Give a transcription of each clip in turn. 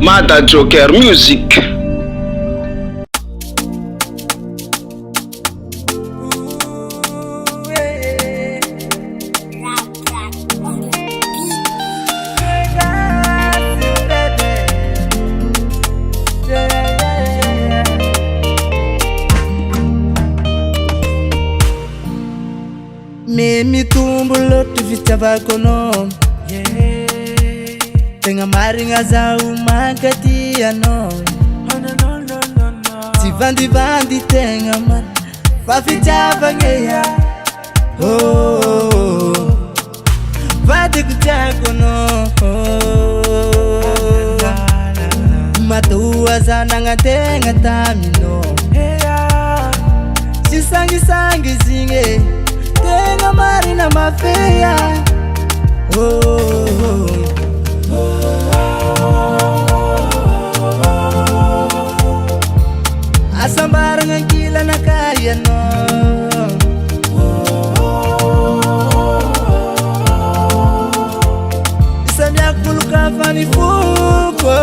Mada Joker Music. Mimi tumbulo tuvitava kono Tenga maringa za umakati ano Tivandi vandi tenga mar Vavitava ngeya Vadi kutakono Matuwa za nanga tenga tamino Sisangi zinge Tenga marina mafeya Asambarangan kila na kaya no Isamya kuluka fani fuko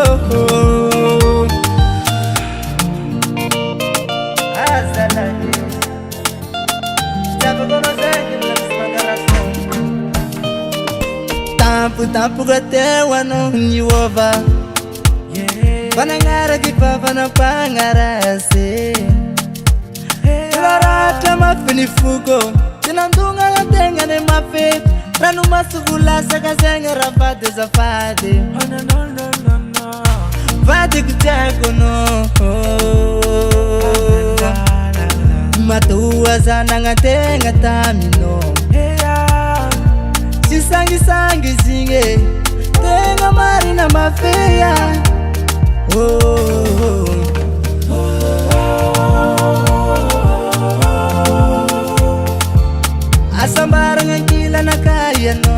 Azalani Tampu katewa no nyiwova Panangara kipa panapangarase Kilarata mafini fuko Tinandunga ngatenga ne mafe Ranu masugula saka zenga rafate za fade Fade kutako no Matuwa zana ngatenga tamino Sisangi zinge Tenga marina mafeya Asambarangan kila na kaya no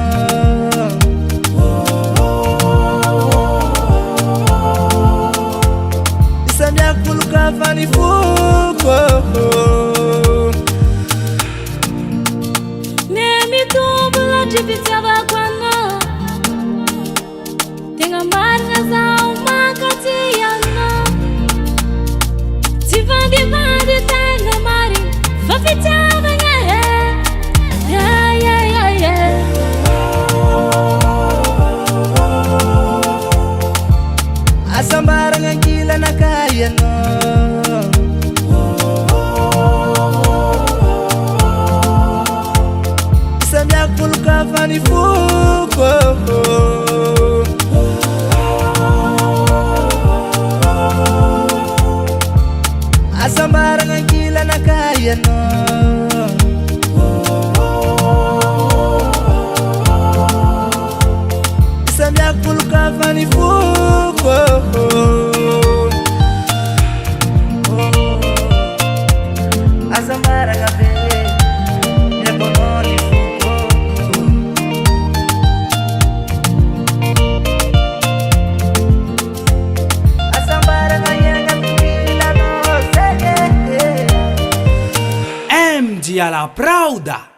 Isamya kuluka fani fuko Vitava quando Tenga marga za umakati ano Tivandi tenga mari Vavitava Asambarangan kila na kaya no Isamya kuluka fani fuko Asambarangan kila na kaya no Isamya kuluka fani fuko Asambarangan bele Yakononi fuko Asambarangan yang pila no sege MG alla Prauda.